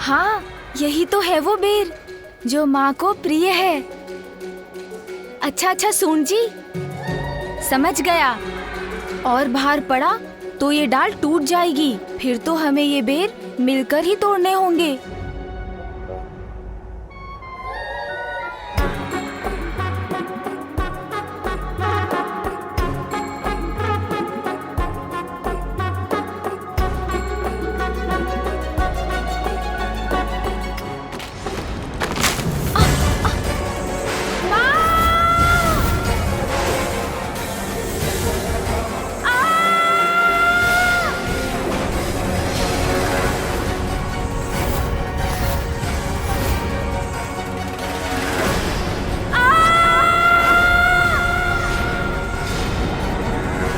हाँ, यही तो है वो बेर जो माँ को प्रिय है। अच्छा सून जी, समझ गया। और बाहर पड़ा तो ये डाल टूट जाएगी, फिर तो हमें ये बेर मिलकर ही तोड़ने होंगे।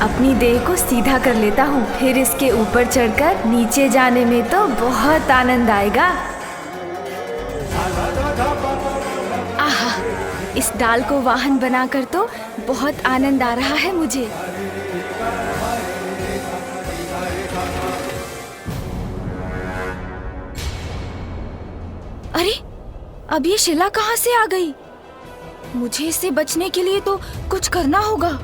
अपनी देह को सीधा कर लेता हूँ, फिर इसके ऊपर चढ़कर नीचे जाने में तो बहुत आनंद आएगा। आहा, इस डाल को वाहन बनाकर तो बहुत आनंद आ रहा है मुझे। अरे, अब ये शिला कहाँ से आ गई? मुझे इससे बचने के लिए तो कुछ करना होगा।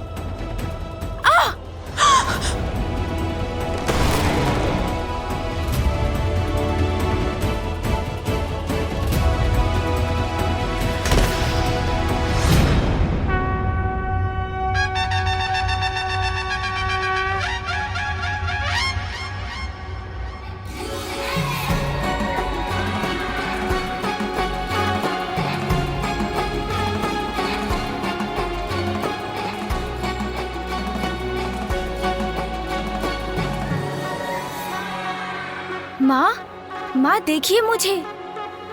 माँ देखिए मुझे,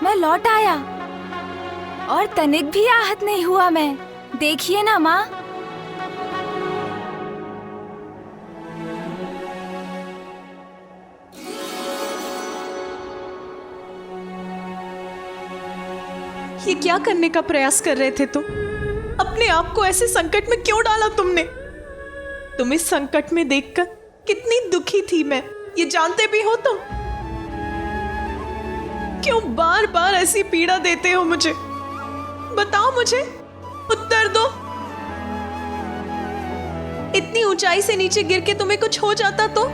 मैं लौट आया और तनिक भी आहत नहीं हुआ मैं। देखिए ना माँ। ये क्या करने का प्रयास कर रहे थे तुम? अपने आप को ऐसे संकट में क्यों डाला तुमने? तुम इस संकट में देखकर कितनी दुखी थी मैं, ये जानते भी हो तुम? क्यों बार बार ऐसी पीड़ा देते हो मुझे? बताओ मुझे, उत्तर दो। इतनी ऊंचाई से नीचे गिर के तुम्हें कुछ हो जाता तो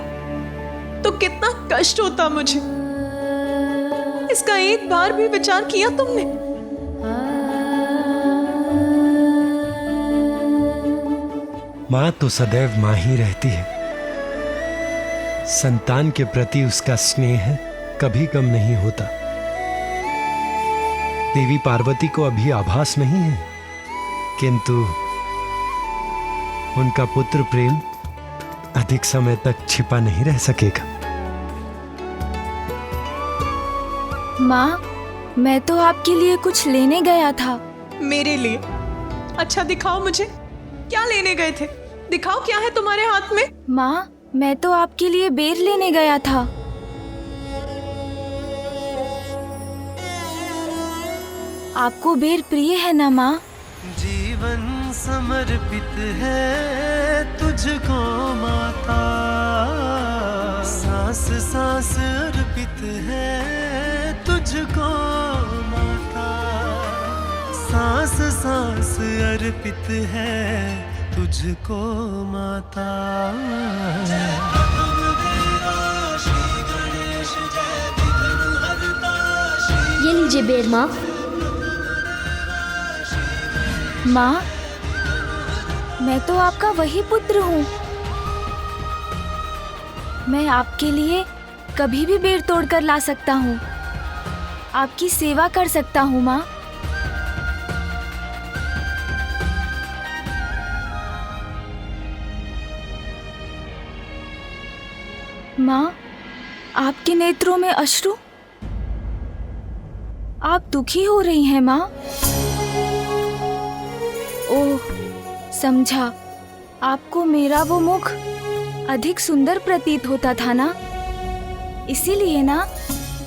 कितना कष्ट होता मुझे। इसका एक बार भी विचार किया तुमने? माँ तो सदैव माँ ही रहती है। संतान के प्रति उसका स्नेह कभी कम नहीं होता। देवी पार्वती को अभी आभास नहीं है, किंतु उनका पुत्र प्रेम अधिक समय तक छिपा नहीं रह सकेगा। माँ, मैं तो आपके लिए कुछ लेने गया था। मेरे लिए? अच्छा दिखाओ मुझे, क्या लेने गए थे? दिखाओ क्या है तुम्हारे हाथ में? माँ, मैं तो आपके लिए बेर लेने गया था। आपको बेर प्रिय है ना माँ? जीवन समर्पित है तुझको माता, सांस सांस अर्पित है तुझको माता, सांस सांस अर्पित है तुझको माता। ये लीजिए बेर माँ। माँ, मैं तो आपका वही पुत्र हूँ। मैं आपके लिए कभी भी बेर तोड़कर ला सकता हूँ, आपकी सेवा कर सकता हूँ माँ। माँ, आपके नेत्रों में अश्रु, आप दुखी हो रही हैं माँ। ओह, समझा, आपको मेरा वो मुख अधिक सुंदर प्रतीत होता था ना, इसीलिए ना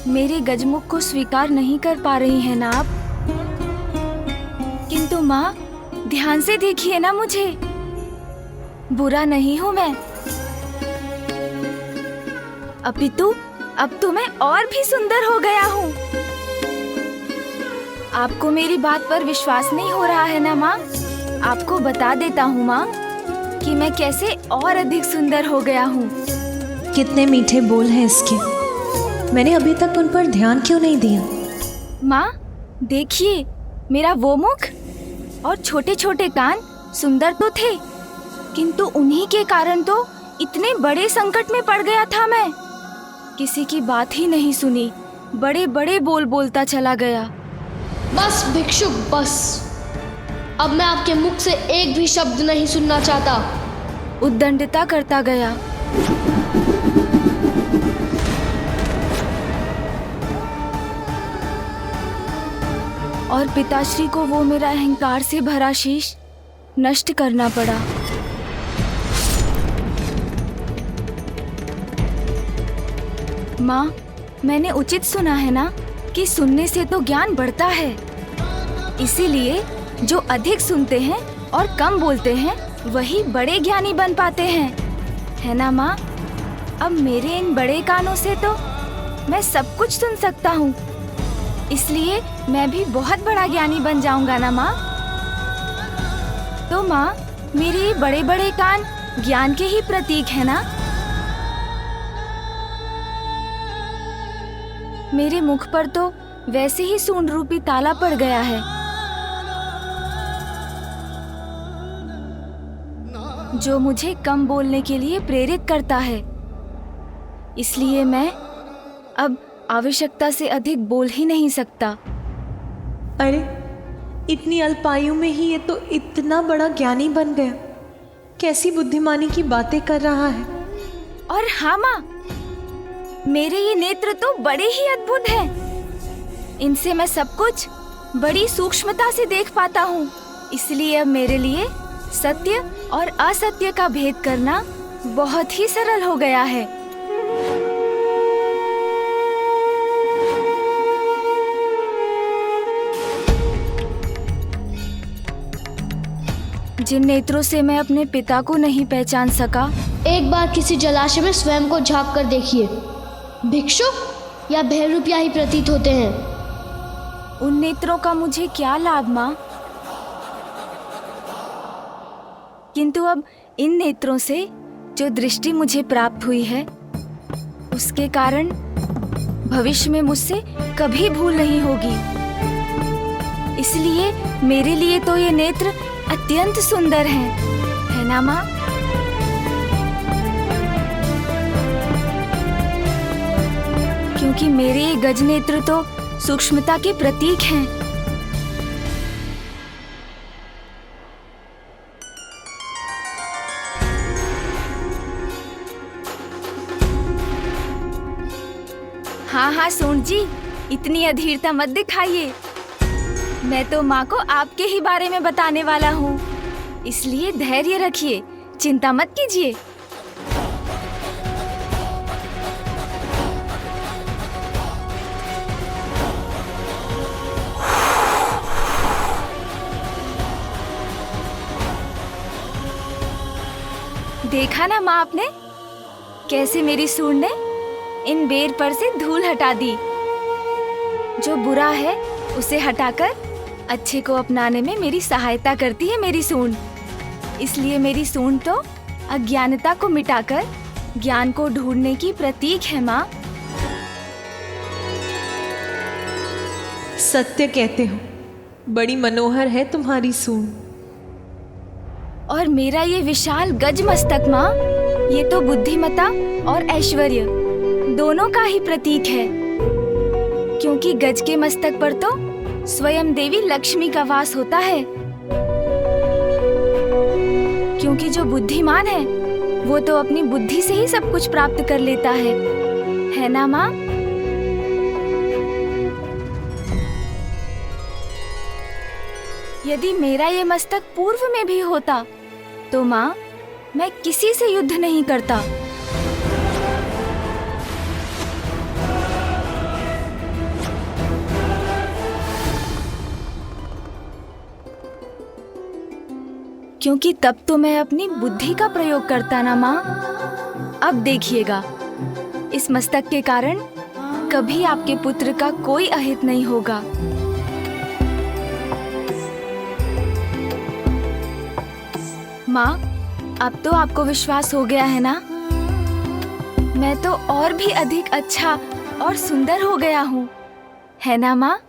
मेरे गजमुख को स्वीकार नहीं कर पा रही हैं ना आप। किंतु माँ, ध्यान से देखिए ना मुझे, बुरा नहीं हूं मैं, अपितु अब तो मैं और भी सुंदर हो गया हूँ। आपको मेरी बात पर विश्वास नहीं हो रहा है ना माँ? आपको बता देता हूँ माँ कि मैं कैसे और अधिक सुंदर हो गया हूँ। कितने मीठे बोल हैं इसके, मैंने अभी तक उन पर ध्यान क्यों नहीं दिया? माँ देखिए, मेरा वो मुख और छोटे छोटे कान सुंदर तो थे, किंतु उन्हीं के कारण तो इतने बड़े संकट में पड़ गया था मैं। किसी की बात ही नहीं सुनी, बड़े बड़े बोल बोलता चला गया। बस भिक्षुक बस, अब मैं आपके मुख से एक भी शब्द नहीं सुनना चाहता। उद्दंडता करता गया। और पिताश्री को वो मेरा अहंकार से भरा शीश नष्ट करना पड़ा। माँ, मैंने उचित सुना है ना कि सुनने से तो ज्ञान बढ़ता है। इसीलिए जो अधिक सुनते हैं और कम बोलते हैं वही बड़े ज्ञानी बन पाते हैं, है ना माँ? अब मेरे इन बड़े कानों से तो मैं सब कुछ सुन सकता हूँ, इसलिए मैं भी बहुत बड़ा ज्ञानी बन जाऊंगा ना माँ? तो माँ, मेरे ये बड़े बड़े कान ज्ञान के ही प्रतीक है ना? मेरे मुख पर तो वैसे ही सूंड रूपी ताला पड़ गया है, जो मुझे कम बोलने के लिए प्रेरित करता है। इसलिए मैं अब आवश्यकता से अधिक बोल ही नहीं सकता। अरे, इतनी अल्पायु में ही ये तो इतना बड़ा ज्ञानी बन गया। कैसी बुद्धिमानी की बातें कर रहा है। और हाँ माँ, मेरे ये नेत्र तो बड़े ही अद्भुत हैं। इनसे मैं सब कुछ बड़ी सूक्ष्मता से देख पाता हूँ। इसलिए अब मेरे लिए सत्य और असत्य का भेद करना बहुत ही सरल हो गया है। जिन नेत्रों से मैं अपने पिता को नहीं पहचान सका, एक बार किसी जलाशय में स्वयं को झांक कर देखिए, भिक्षुक या बहरूपिया ही प्रतीत होते हैं। उन नेत्रों का मुझे क्या लाभ माँ? किंतु अब इन नेत्रों से जो दृष्टि मुझे प्राप्त हुई है, उसके कारण भविष्य में मुझसे कभी भूल नहीं होगी। इसलिए मेरे लिए तो ये नेत्र अत्यंत सुंदर हैं, है ना माँ? क्योंकि मेरे ये गज नेत्र तो सूक्ष्मता के प्रतीक हैं। हाँ हाँ सूंड जी, इतनी अधीरता मत दिखाइए। मैं तो माँ को आपके ही बारे में बताने वाला हूँ, इसलिए धैर्य रखिए, चिंता मत कीजिए। देखा ना माँ आपने, कैसे मेरी सूंड ने इन बेर पर से धूल हटा दी। जो बुरा है उसे हटाकर अच्छे को अपनाने में मेरी सहायता करती है मेरी सूंड। इसलिए मेरी सूंड तो अज्ञानता को मिटाकर ज्ञान को ढूंढने की प्रतीक है माँ। सत्य कहते हो, बड़ी मनोहर है तुम्हारी सूंड। और मेरा ये विशाल गज मस्तक माँ, ये तो बुद्धिमता और ऐश्वर्य दोनों का ही प्रतीक है। क्योंकि गज के मस्तक पर तो स्वयं देवी लक्ष्मी का वास होता है। क्योंकि जो बुद्धिमान है वो तो अपनी बुद्धि से ही सब कुछ प्राप्त कर लेता है ना माँ? यदि मेरा ये मस्तक पूर्व में भी होता तो माँ, मैं किसी से युद्ध नहीं करता। क्योंकि तब तो मैं अपनी बुद्धि का प्रयोग करता ना माँ। अब देखिएगा, इस मस्तक के कारण कभी आपके पुत्र का कोई अहित नहीं होगा। माँ, अब तो आपको विश्वास हो गया है ना? मैं तो और भी अधिक अच्छा और सुंदर हो गया हूँ, है ना माँ?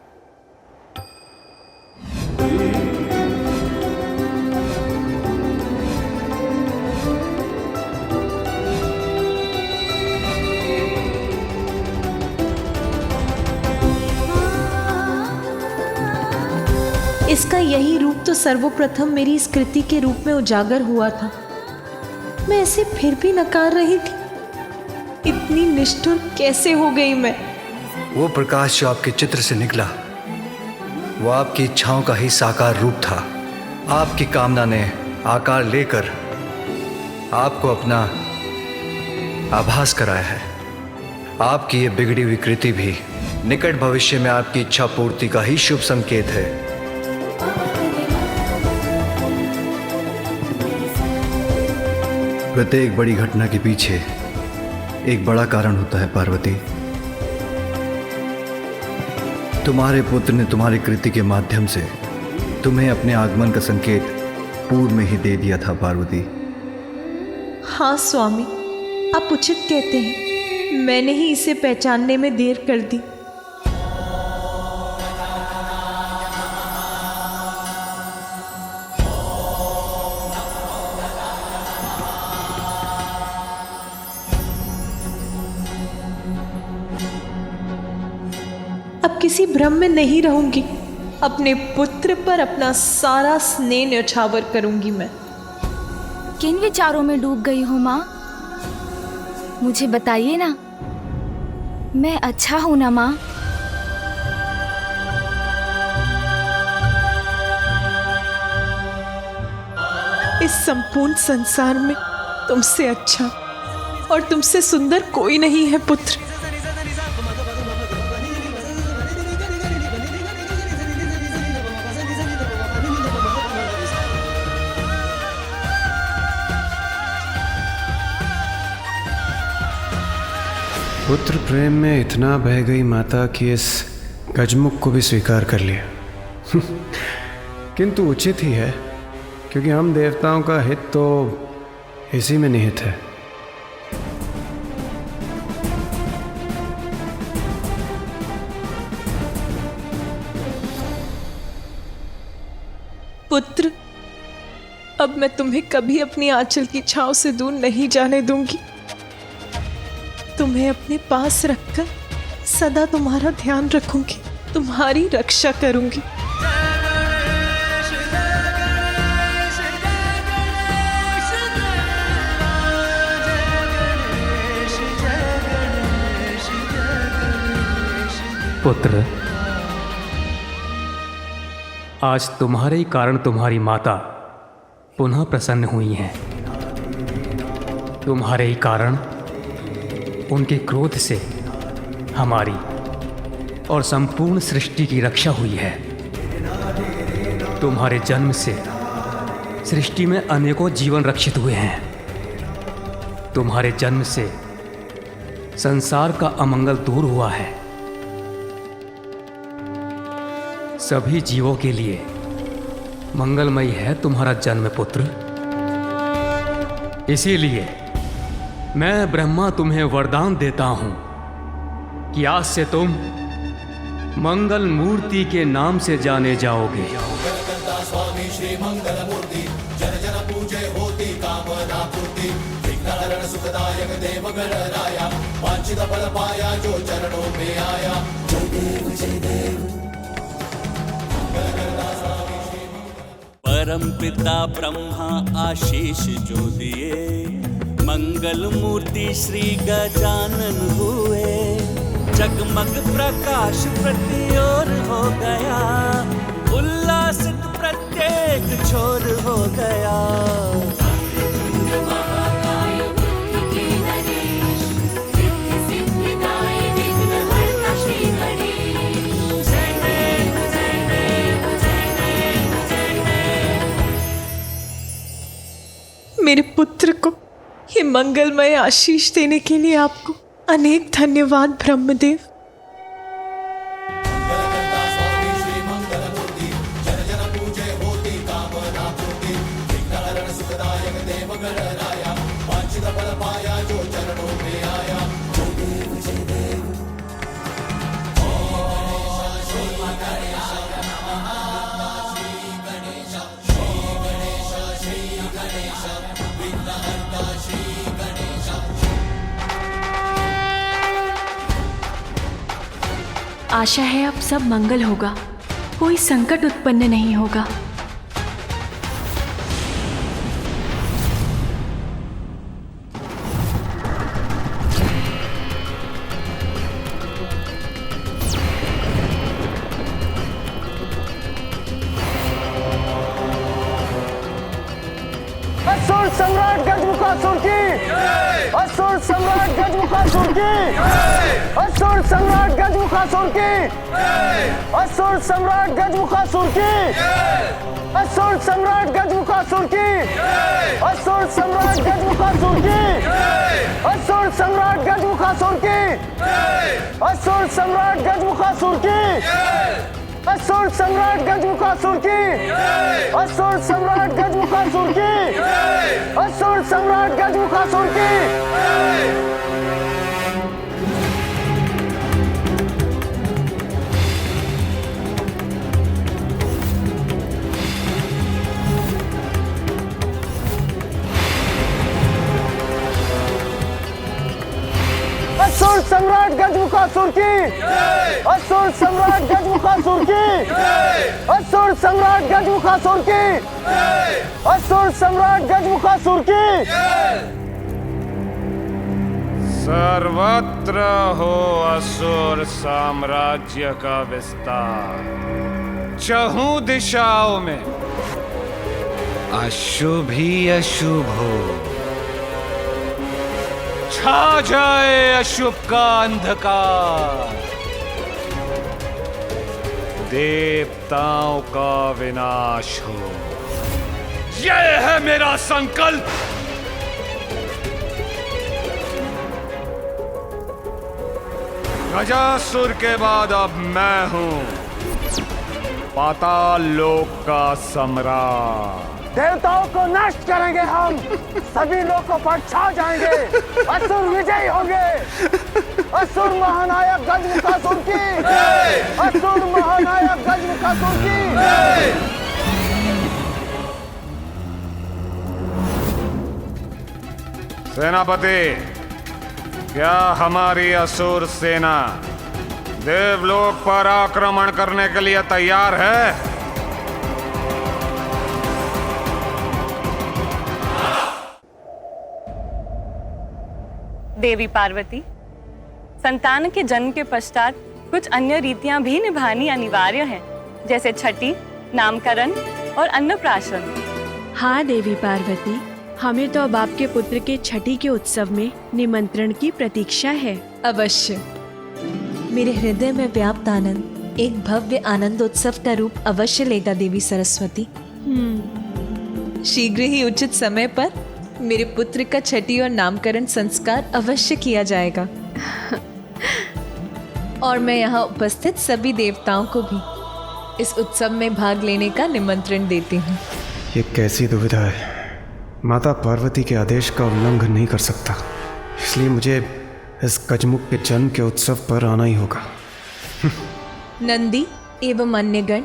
इसका यही रूप तो सर्वप्रथम मेरी इस कृति के रूप में उजागर हुआ था। मैं ऐसे फिर भी नकार रही थी। इतनी निष्ठुर कैसे हो गई मैं? वो प्रकाश जो आपके चित्र से निकला, वो आपकी इच्छाओं का ही साकार रूप था। आपकी कामना ने आकार लेकर आपको अपना आभास कराया है। आपकी ये बिगड़ी हुई कृति भी निकट भविष्य में आपकी इच्छा पूर्ति का ही शुभ संकेत है। प्रत्येक बड़ी घटना के पीछे एक बड़ा कारण होता है पार्वती। तुम्हारे पुत्र ने तुम्हारी कृति के माध्यम से तुम्हें अपने आगमन का संकेत पूर्व में ही दे दिया था पार्वती। हाँ स्वामी, आप उचित कहते हैं। मैंने ही इसे पहचानने में देर कर दी। अब किसी भ्रम में नहीं रहूंगी। अपने पुत्र पर अपना सारा स्नेह न्यौछावर करूंगी मैं। किन विचारों में डूब गई हो माँ? मुझे बताइए ना। मैं अच्छा हूं ना माँ? इस संपूर्ण संसार में तुमसे अच्छा और तुमसे सुंदर कोई नहीं है पुत्र। पुत्र प्रेम में इतना बह गई माता कि इस गजमुख को भी स्वीकार कर लिया। किंतु उचित ही है, क्योंकि हम देवताओं का हित तो इसी में निहित है। पुत्र, अब मैं तुम्हें कभी अपनी आंचल की छांव से दूर नहीं जाने दूंगी। तुम्हें अपने पास रखकर सदा तुम्हारा ध्यान रखूंगी, तुम्हारी रक्षा करूंगी। पुत्र, आज तुम्हारे ही कारण तुम्हारी माता पुनः प्रसन्न हुई हैं। तुम्हारे ही कारण उनके क्रोध से हमारी और संपूर्ण सृष्टि की रक्षा हुई है। तुम्हारे जन्म से सृष्टि में अनेकों जीवन रक्षित हुए हैं। तुम्हारे जन्म से संसार का अमंगल दूर हुआ है। सभी जीवों के लिए मंगलमयी है तुम्हारा जन्म पुत्र। इसीलिए मैं ब्रह्मा तुम्हें वरदान देता हूं कि आज से तुम मंगल मूर्ति के नाम से जाने जाओगे। परम पिता ब्रह्मा आशीष जो दिए, मंगल मूर्ति श्री गजानन हुए। जगमग प्रकाश प्रति ओर हो गया, उल्लासित प्रत्येक छोर हो गया। मेरे पुत्र को ये मंगलमय आशीष देने के लिए आपको अनेक धन्यवाद ब्रह्मदेव। आशा है अब सब मंगल होगा, कोई संकट उत्पन्न नहीं होगा। असुर सम्राट गजमुखासुर की, असुर सम्राट गजमुखासुर की, असुर सम्राट गजमुखासुर की, असुर सम्राट गजमुखासुर की, असुर सम्राट गजमुखासुर की, असुर सम्राट गजमुखासुर की, असुर सम्राट गजमुखासुर की, असुर सम्राट गजमुखासुर की, असुर सम्राट गजमुखासुर की, असुर सम्राट गजमुखासुर की, असुर सम्राट गजमुखासुर की। असुर सम्राट गजमुखासुर की, असुर सम्राट गजमुखासुर की, असुर सम्राट गजमुखासुर की, असुर सम्राट गजमुखासुर की। सर्वत्र हो असुर साम्राज्य का विस्तार, चहुं दिशाओं में अशुभ ही अशुभ हो, छा जाए अशुभ का अंधकार, देवताओं का विनाश हो। यह है मेरा संकल्प। गजासुर के बाद अब मैं हूं पाताल लोक का सम्राट। देवताओं को नष्ट करेंगे हम, सभी लोगों पर छा जाएंगे, असुर विजयी होंगे। असुर महानायक गजमुखासुर की, असुर महानायक गजमुखासुर की। सेनापति, क्या हमारी असुर सेना देवलोक पर आक्रमण करने के लिए तैयार है? देवी पार्वती, संतान के जन्म के पश्चात कुछ अन्य रीतियां भी निभानी अनिवार्य हैं, जैसे छठी, नामकरण और अन्नप्राशन। हाँ देवी पार्वती, हमें तो अब आपके पुत्र के छठी के उत्सव में निमंत्रण की प्रतीक्षा है। अवश्य। मेरे हृदय में व्याप्त आनंद एक भव्य आनंद उत्सव का रूप अवश्य लेगा देवी सरस्वती। शीघ्र ही उचित समय पर मेरे पुत्र का छठी और नामकरण संस्कार अवश्य किया जाएगा। और मैं यहाँ उपस्थित सभी देवताओं को भी इस उत्सव में भाग लेने का निमंत्रण देती हूँ। ये कैसी दुविधा है। माता पार्वती के आदेश का उल्लंघन नहीं कर सकता, इसलिए मुझे इस गजमुख के जन्म के उत्सव पर आना ही होगा। नंदी एवं अन्यगण,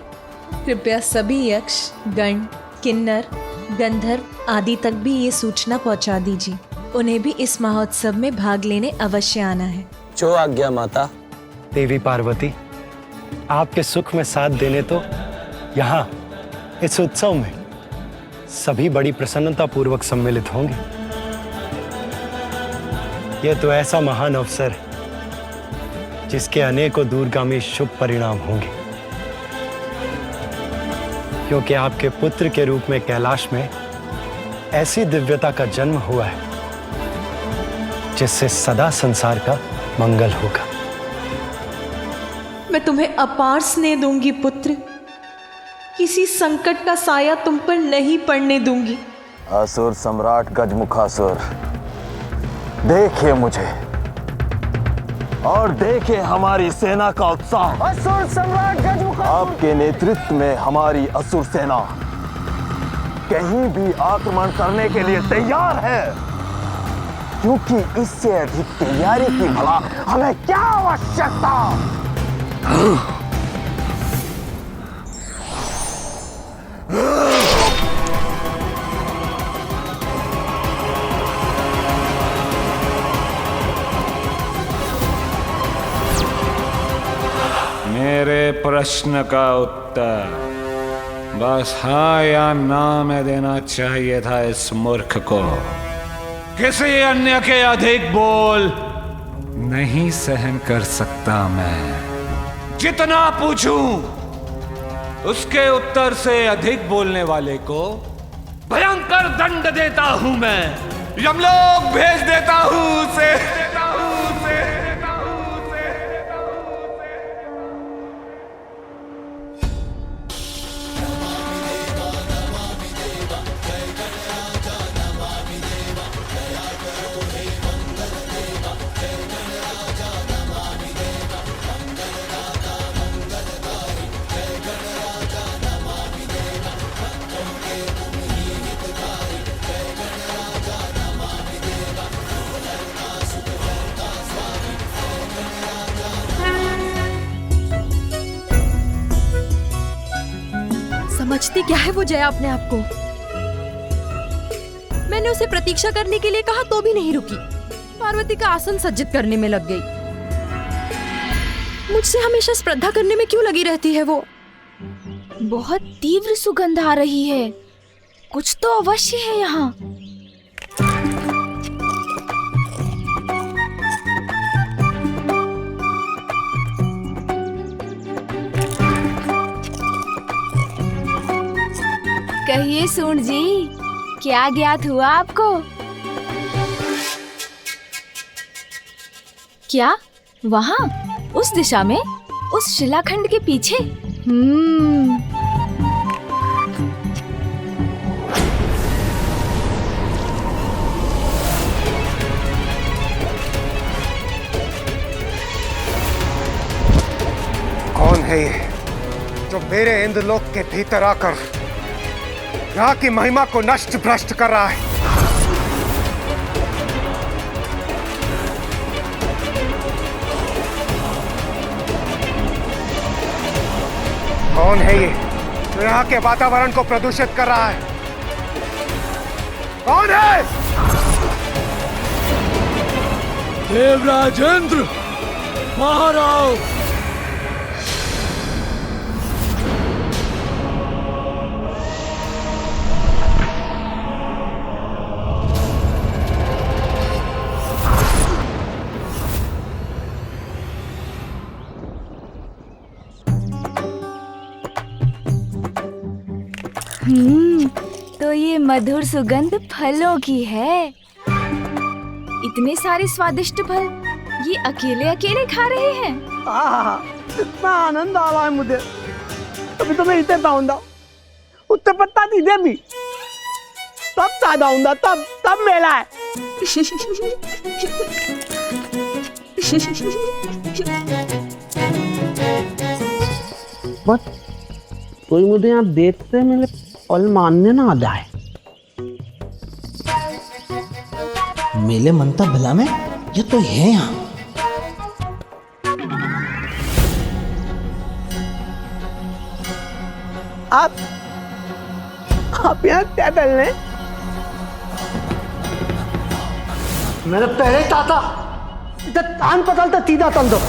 कृपया सभी यक्ष, गण, किन्नर, गंधर्व आदि तक भी ये सूचना पहुंचा दीजिए। उन्हें भी इस महोत्सव में भाग लेने अवश्य आना है। जो आज्ञा माता। देवी पार्वती, आपके सुख में साथ देने तो यहाँ इस उत्सव में सभी बड़ी प्रसन्नता पूर्वक सम्मिलित होंगे। यह तो ऐसा महान अवसर है जिसके अनेकों दूरगामी शुभ परिणाम होंगे, क्योंकि आपके पुत्र के रूप में कैलाश में ऐसी दिव्यता का जन्म हुआ है जिससे सदा संसार का मंगल होगा। मैं तुम्हें अपार स्नेह दूंगी पुत्र, किसी संकट का साया तुम पर नहीं पड़ने दूंगी। असुर सम्राट गजमुखासुर, देखिए मुझे, और देखे हमारी सेना का उत्साह। असुर सम्राट गजमुखासुर आपके नेतृत्व में हमारी असुर सेना कहीं भी आक्रमण करने के लिए तैयार है, क्योंकि इससे अधिक तैयारी की भला हमें क्या आवश्यकता। मेरे प्रश्न का उत्तर बस हाँ या ना में देना चाहिए था इस मूर्ख को। किसी अन्य के अधिक बोल नहीं सहन कर सकता मैं। जितना पूछूं उसके उत्तर से अधिक बोलने वाले को भयंकर दंड देता हूं मैं। यमलोक भेज देता हूं उसे। समझती क्या है वो जया अपने आप को? मैंने उसे प्रतीक्षा करने के लिए कहा तो भी नहीं रुकी। पार्वती का आसन सज्जित करने में लग गई। मुझसे हमेशा स्पर्धा करने में क्यों लगी रहती है वो? बहुत तीव्र सुगंध आ रही है। कुछ तो अवश्य है यहाँ। कहिए सूंड जी, क्या ज्ञात हुआ आपको? क्या वहाँ उस दिशा में, उस शिलाखंड के पीछे? कौन है ये जो मेरे इंद्रलोक के भीतर आकर यहाँ की महिमा को नष्ट भ्रष्ट कर रहा है? कौन है ये जो यहाँ के वातावरण को प्रदूषित कर रहा है? कौन है? देवराज इंद्र, बाहर आओ। तो ये मधुर सुगंध फलों की है। इतने सारे स्वादिष्ट फल ये अकेले अकेले खा रहे हैं। इतना आनंद आ रहा है मुझे। अभी तो मैं इतने पाऊंगा, उत्तर पत्ता दीजिए भी, तब ज्यादा हूंगा, तब मेला है। बस कोई मुझे यहाँ देखते मेरे पल मानने ना आ जाए। मेले मनता भला में ये तो है यहाँ। आप यहाँ क्या कर रहे हैं? मेरे पहले ही ताता इधर कान पकड़ता सीधा तल दो।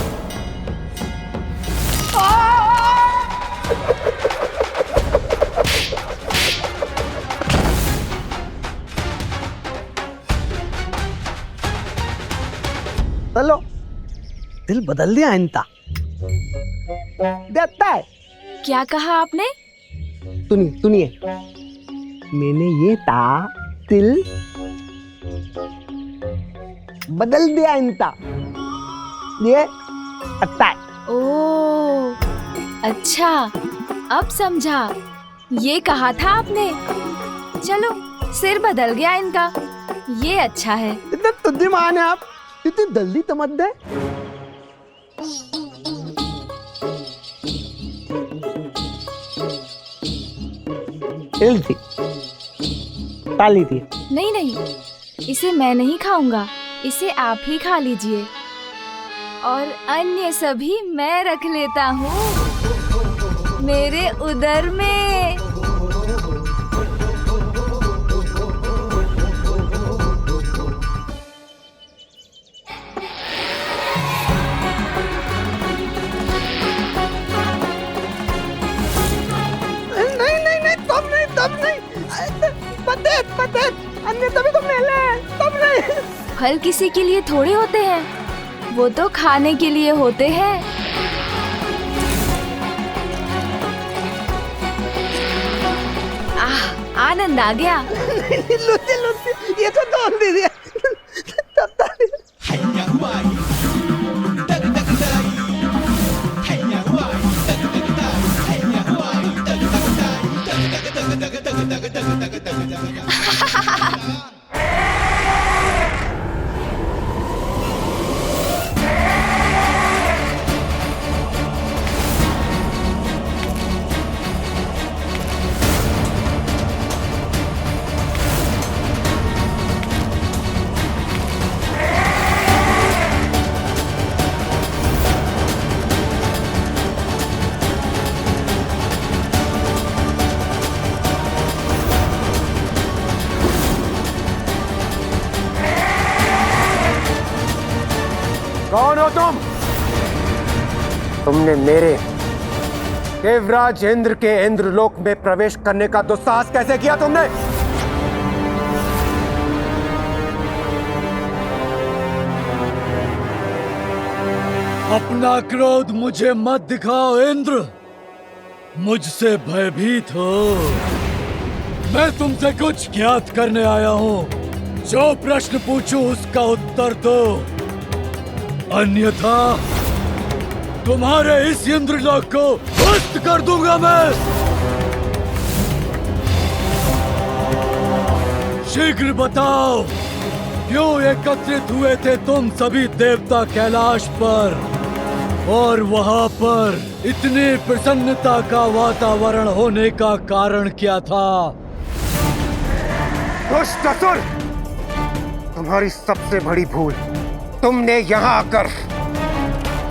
चलो दिल बदल दिया इनका। देखता है क्या कहा आपने? सुनिए, मैंने ये दिल बदल दिया इनका। ये अच्छा है। ओ अच्छा, अब समझा। ये कहा था आपने। चलो सिर बदल गया इनका, ये अच्छा है। इतना तुझे मान है आप, इतनी जल्दी समझ गए। छिल थी, ताली थी। नहीं नहीं, इसे मैं नहीं खाऊंगा, इसे आप ही खा लीजिए और अन्य सभी मैं रख लेता हूँ मेरे उदर में। अन्य तभी तो मेले, तब नहीं। फल किसी के लिए थोड़े होते हैं, वो तो खाने के लिए होते हैं। आनंद आ गया। लुच्ची लुच्ची, ये तो तोड़ दीजिए। कौन हो तुम? तुमने मेरे देवराज इंद्र के इंद्रलोक में प्रवेश करने का दुस्साहस कैसे किया तुमने? अपना क्रोध मुझे मत दिखाओ इंद्र, मुझसे भयभीत हो। मैं तुमसे कुछ ज्ञात करने आया हूँ। जो प्रश्न पूछूं उसका उत्तर दो, अन्यथा तुम्हारे इस इंद्रलोक को ध्वस्त कर दूंगा मैं। शीघ्र बताओ, क्यों एकत्रित हुए थे तुम सभी देवता कैलाश पर, और वहां पर इतनी प्रसन्नता का वातावरण होने का कारण क्या था? दुष्ट असुर, तुम्हारी सबसे बड़ी भूल, तुमने यहाँ आकर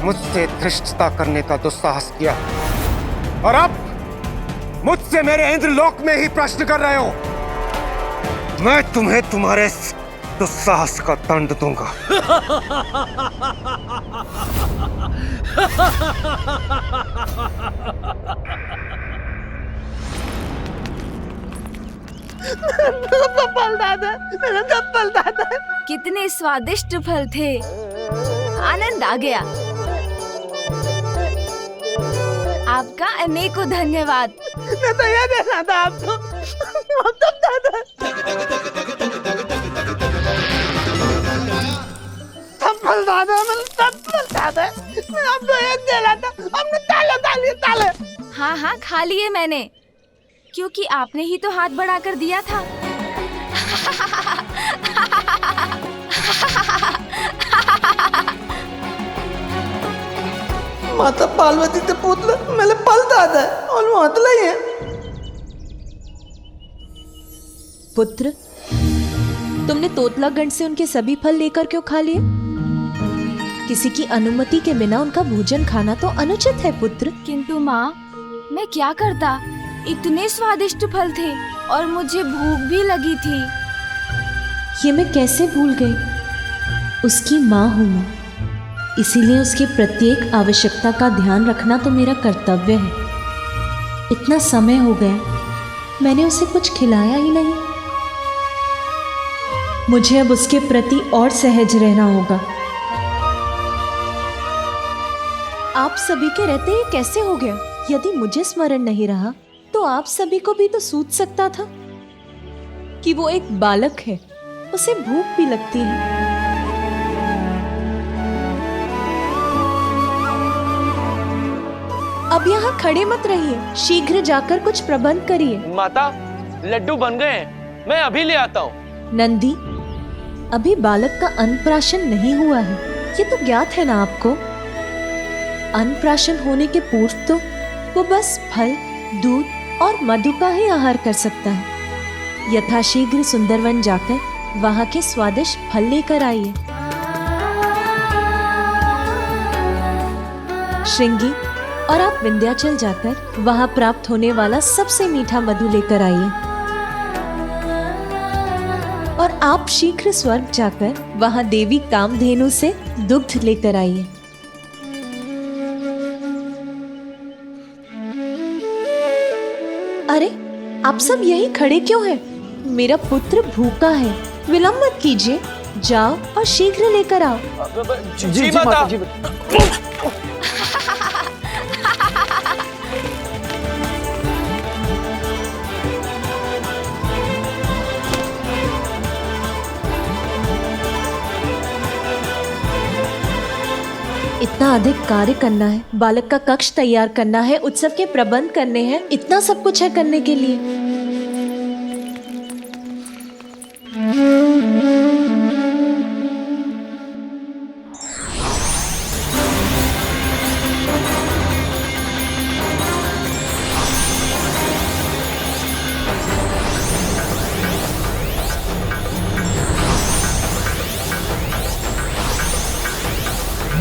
मुझसे धृष्टता करने का दुस्साहस किया, और अब मुझसे मेरे इंद्रलोक में ही प्रश्न कर रहे हो। मैं तुम्हें तुम्हारे दुस्साहस का दंड दूंगा। फल दादा, मेरा फल दादा। कितने स्वादिष्ट फल थे, आनंद आ गया। आपका अनेकों धन्यवाद। मैं तो ये देना था आपको। सब फल दादा, सब फल दादा। मैं आपको ये देना था, हमने ताले। हाँ हाँ, खा लिए मैंने, क्योंकि आपने ही तो हाथ बढ़ाकर दिया था। माता पार्वती से पूछ लो, मेरे फल दादा और मतलब ही है। पुत्र, तुमने तोतलागढ़ से उनके सभी फल लेकर क्यों खा लिए? किसी की अनुमति के बिना उनका भोजन खाना तो अनुचित है पुत्र। किंतु माँ, मैं क्या करता, इतने स्वादिष्ट फल थे और मुझे भूख भी लगी थी। ये मैं कैसे भूल गई? उसकी माँ हूँ मैं, इसीलिए उसकी प्रत्येक आवश्यकता का ध्यान रखना तो मेरा कर्तव्य है। इतना समय हो गया, मैंने उसे कुछ खिलाया ही नहीं। मुझे अब उसके प्रति और सहज रहना होगा। आप सभी के रहते ये कैसे हो गया? यदि मुझे स्मरण नहीं रहा तो आप सभी को भी तो सूझ सकता था कि वो एक बालक है, उसे भूख भी लगती है। अब यहाँ खड़े मत रहिए, शीघ्र जाकर कुछ प्रबंध करिए। माता, लड्डू बन गए हैं, मैं अभी ले आता हूँ। नंदी, अभी बालक का अन्नप्राशन नहीं हुआ है, ये तो ज्ञात है ना आपको। अन्नप्राशन होने के पूर्व तो वो बस फल, दूध और मधु का ही आहार कर सकता है। यथाशीघ्र सुंदरवन जाकर वहां के स्वादिष्ट फल लेकर आइए। श्रृंगी, और आप विंध्याचल जाकर वहां प्राप्त होने वाला सबसे मीठा मधु लेकर आइए। और आप शीघ्र स्वर्ग जाकर वहां देवी कामधेनु से दुग्ध लेकर आइए। अरे, आप सब यही खड़े क्यों हैं? मेरा पुत्र भूखा है, विलंब मत कीजिए, जाओ और शीघ्र लेकर आओ। जी माता। इतना अधिक कार्य करना है, बालक का कक्ष तैयार करना है, उत्सव के प्रबंध करने हैं, इतना सब कुछ है करने के लिए।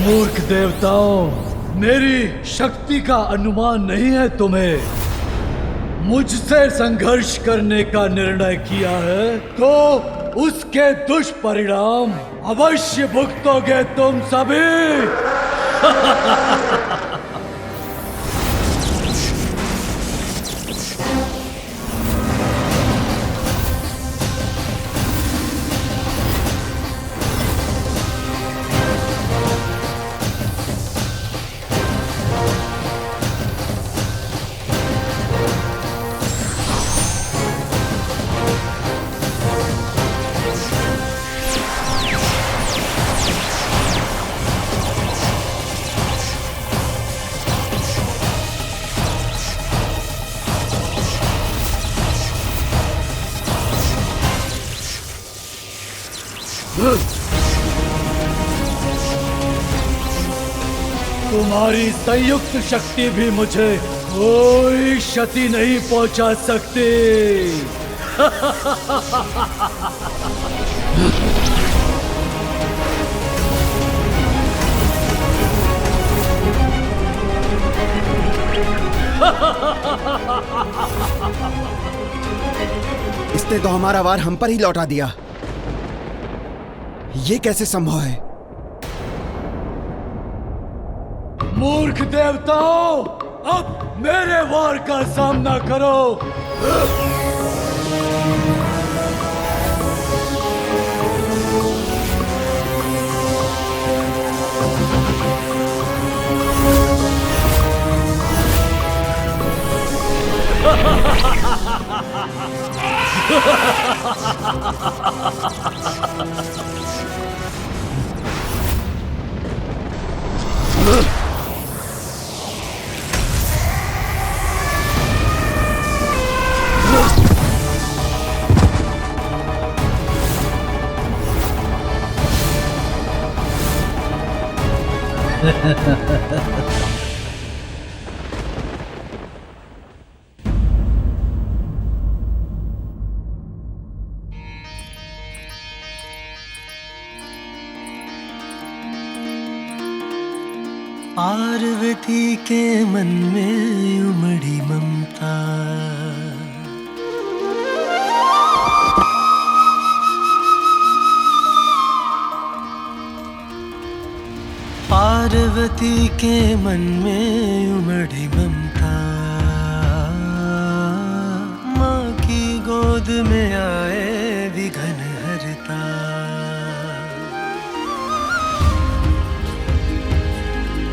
मूर्ख देवताओं, मेरी शक्ति का अनुमान नहीं है तुम्हें। मुझसे संघर्ष करने का निर्णय किया है तो उसके दुष्परिणाम अवश्य भुगतोगे तुम सभी। तुम्हारी संयुक्त शक्ति भी मुझे कोई क्षति नहीं पहुंचा सकती। इसने तो हमारा वार हम पर ही लौटा दिया। ये कैसे संभव है? मूर्ख देवताओं, अब मेरे वार का सामना करो। पार्वती के मन में उमड़ी ममता, पार्वती के मन में उमड़ी ममता, माँ की गोद में आए विघन हरता।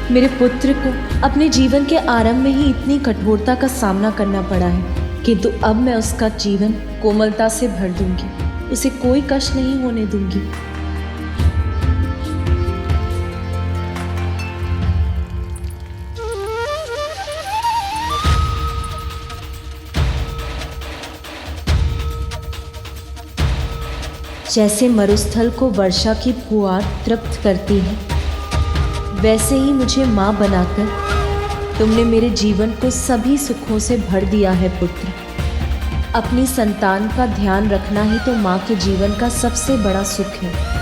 मेरे पुत्र को अपने जीवन के आरंभ में ही इतनी कठोरता का सामना करना पड़ा है, किंतु अब मैं उसका जीवन कोमलता से भर दूंगी, उसे कोई कष्ट नहीं होने दूंगी। जैसे मरुस्थल को वर्षा की फुहार तृप्त करती है, वैसे ही मुझे माँ बनाकर तुमने मेरे जीवन को सभी सुखों से भर दिया है पुत्र। अपनी संतान का ध्यान रखना ही तो माँ के जीवन का सबसे बड़ा सुख है।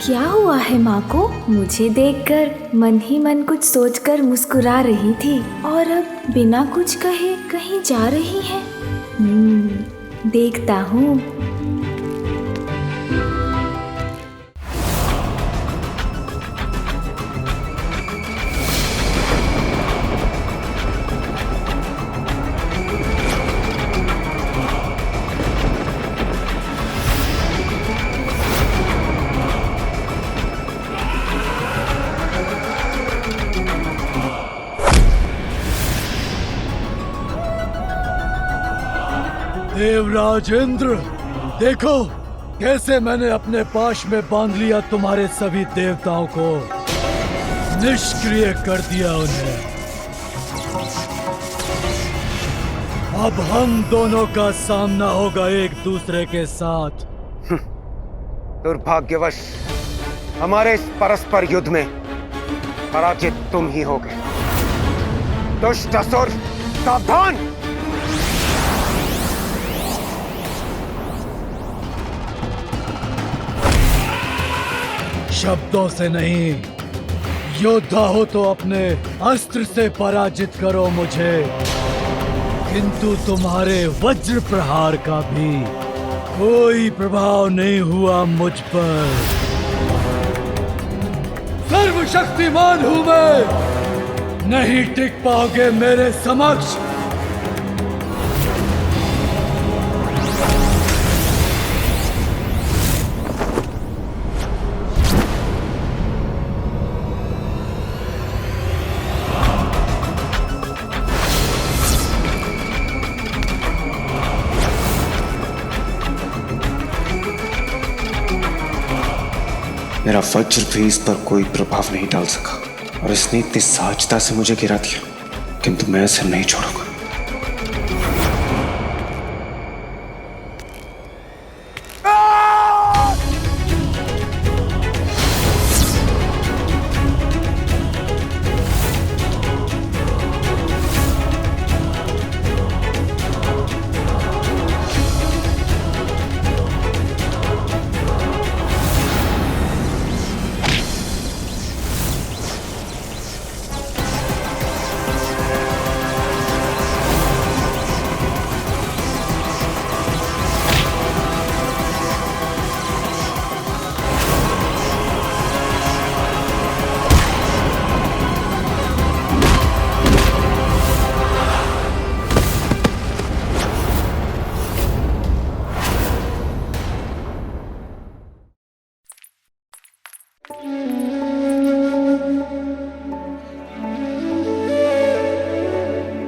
क्या हुआ है माँ को? मुझे देखकर मन ही मन कुछ सोचकर मुस्कुरा रही थी और अब बिना कुछ कहे कहीं जा रही है। देखता हूँ। देवराज इंद्र, देखो कैसे मैंने अपने पाश में बांध लिया तुम्हारे सभी देवताओं को, निष्क्रिय कर दिया उन्हें। अब हम दोनों का सामना होगा एक दूसरे के साथ। दुर्भाग्यवश हमारे इस परस्पर युद्ध में पराजित तुम ही होगे। दुष्ट असुर, सावधान! शब्दों से नहीं, योद्धा हो तो अपने अस्त्र से पराजित करो मुझे, किंतु तुम्हारे वज्र प्रहार का भी कोई प्रभाव नहीं हुआ मुझ पर। सर्वशक्तिमान हूं मैं, नहीं टिक पाओगे मेरे समक्ष। मेरा वज्र भी इस पर कोई प्रभाव नहीं डाल सका और इसने इतनी सहजता से मुझे गिरा दिया, किंतु मैं इसे नहीं छोड़ूंगा।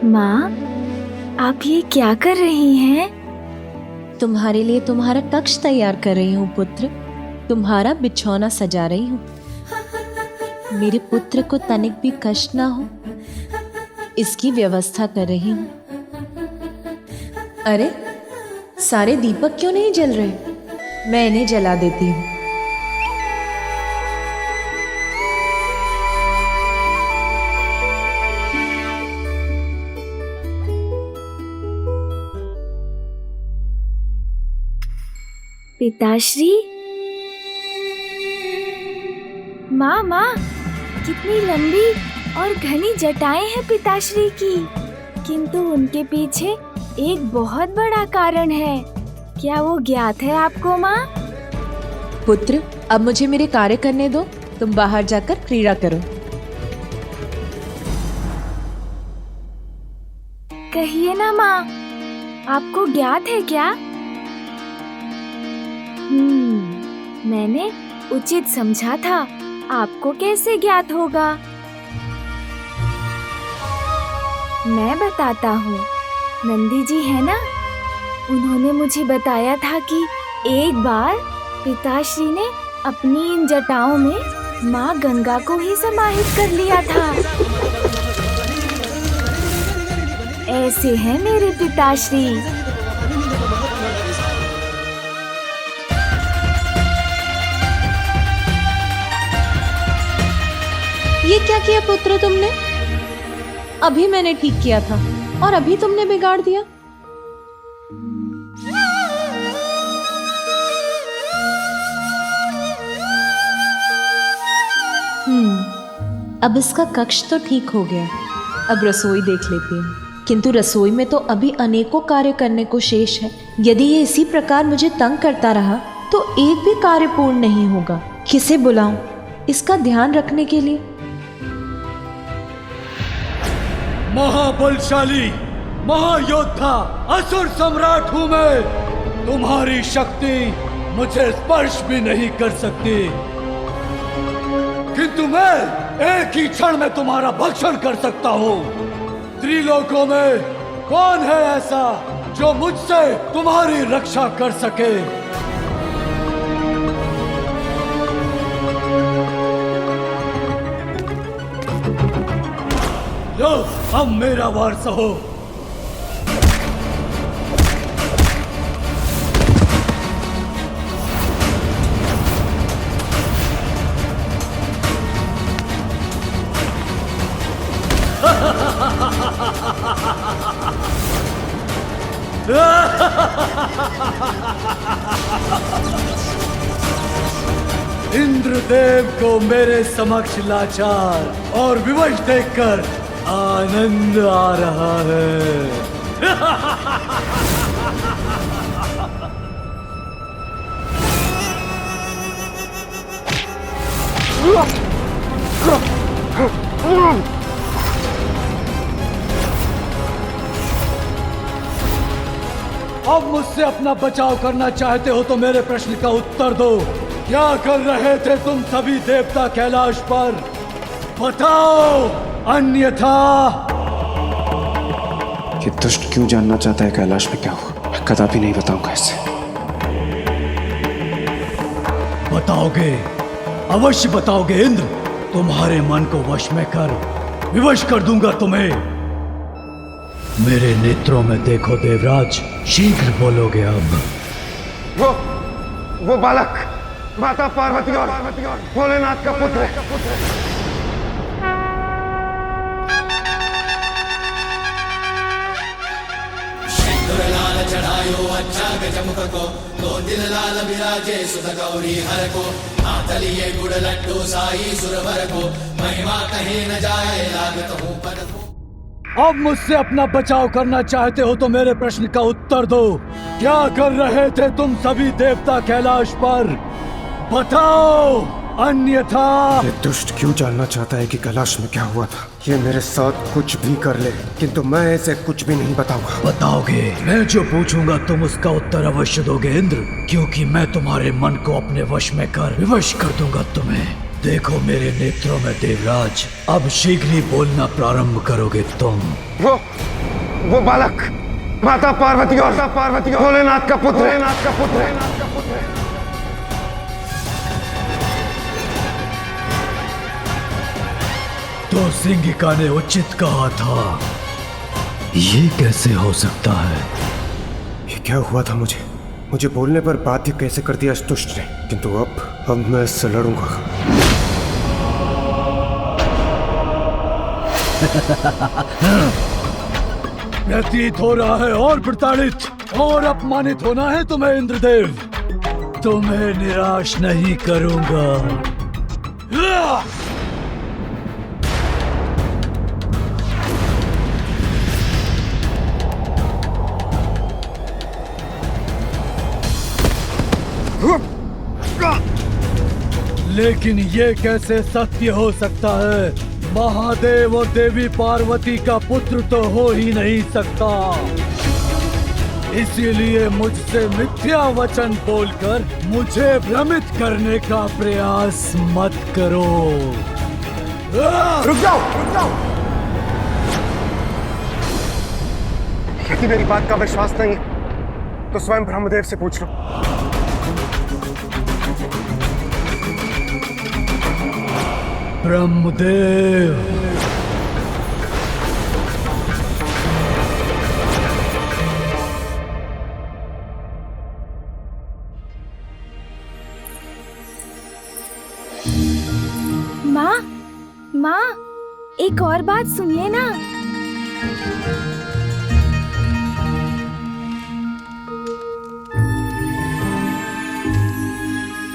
माँ, आप ये क्या कर रही हैं? तुम्हारे लिए तुम्हारा कक्ष तैयार कर रही हूँ पुत्र। तुम्हारा बिछौना सजा रही हूँ। मेरे पुत्र को तनिक भी कष्ट ना हो, इसकी व्यवस्था कर रही हूँ। अरे, सारे दीपक क्यों नहीं जल रहे? मैं इन्हें जला देती हूँ। पिताश्री, माँ माँ, कितनी लंबी और घनी जटाएं हैं पिताश्री की, किंतु उनके पीछे एक बहुत बड़ा कारण है। क्या वो ज्ञात है आपको माँ? पुत्र, अब मुझे मेरे कार्य करने दो। तुम बाहर जाकर क्रीड़ा करो। कहिए ना माँ, आपको ज्ञात है क्या? मैंने उचित समझा था, आपको कैसे ज्ञात होगा? मैं बताता हूँ। नंदी जी है ना, उन्होंने मुझे बताया था कि एक बार पिताश्री ने अपनी इन जटाओं में माँ गंगा को ही समाहित कर लिया था। ऐसे हैं मेरे पिताश्री। ये क्या किया पुत्र तुमने? अभी मैंने ठीक किया था और अभी तुमने बिगाड़ दिया। अब इसका कक्ष तो ठीक हो गया। अब रसोई देख लेती हूँ। किंतु रसोई में तो अभी अनेकों कार्य करने को शेष है। यदि ये इसी प्रकार मुझे तंग करता रहा तो एक भी कार्य पूर्ण नहीं होगा। किसे बुलाऊं इसका ध्यान रखने के लिए? महाबलशाली महायोद्धा असुर सम्राट हूं मैं। तुम्हारी शक्ति मुझे स्पर्श भी नहीं कर सकती, किंतु मैं एक ही क्षण में तुम्हारा भक्षण कर सकता हूँ। त्रिलोकों में कौन है ऐसा जो मुझसे तुम्हारी रक्षा कर सके? लो अब मेरा वार सहो। इंद्रदेव को मेरे समक्ष लाचार और विवश देखकर आनंद आ रहा है। अब मुझसे अपना बचाव करना चाहते हो तो मेरे प्रश्न का उत्तर दो। क्या कर रहे थे तुम सभी देवता कैलाश पर? बताओ, अन्यथा। ये दुष्ट क्यों जानना चाहता है कैलाश में क्या हुआ? मैं कदापि नहीं बताऊंगा इसे। बताओगे, अवश्य बताओगे इंद्र। तुम्हारे मन को वश में कर विवश कर दूंगा तुम्हें। मेरे नेत्रों में देखो देवराज, शीघ्र बोलोगे अब। वो बालक माता पार्वती और भोलेनाथ का पुत्र है। लाल चढ़ायो अच्छा गजमुख को, दो दिल लाल विराजे सुध गौरी हर को, हाथ लिए गुड़ लड्डू साई सुरवर को, महिमा कहीं न जाए लागत हूँ पद को। अब मुझसे अपना बचाव करना चाहते हो तो मेरे प्रश्न का उत्तर दो। क्या कर रहे थे तुम सभी देवता कैलाश पर? बताओ, अन्यथा। ये दुष्ट क्यों जानना चाहता है कि कैलाश में क्या हुआ था? ये मेरे साथ कुछ भी कर ले, किंतु मैं ऐसे कुछ भी नहीं बताऊंगा। बताओगे? मैं जो पूछूंगा तुम उसका उत्तर अवश्य दोगे इंद्र, क्योंकि मैं तुम्हारे मन को अपने वश में कर विवश कर दूंगा तुम्हें। देखो मेरे नेत्रों में देवराज, अब शीघ्र ही बोलना प्रारंभ करोगे तुम। वो बालक माता पार्वती और भोलेनाथ का पुत्र है। तो सिंगिका ने उचित कहा था। ये कैसे हो सकता है? ये क्या हुआ था? मुझे बोलने पर बाध्य कैसे कर दिया इस दुष्ट ने? किंतु अब मैं इससे लड़ूंगा। प्रतीत हो रहा है और प्रताड़ित और अपमानित होना है तुम्हें इंद्रदेव। तुम्हें निराश नहीं करूंगा। लेकिन ये कैसे सत्य हो सकता है? महादेव और देवी पार्वती का पुत्र तो हो ही नहीं सकता। इसीलिए मुझसे मिथ्या वचन बोलकर मुझे भ्रमित करने का प्रयास मत करो। रुक जाओ। यदि मेरी बात का विश्वास नहीं है तो स्वयं ब्रह्मदेव से पूछ लो। ब्रह्मदेव, माँ, माँ, एक और बात सुनिए ना।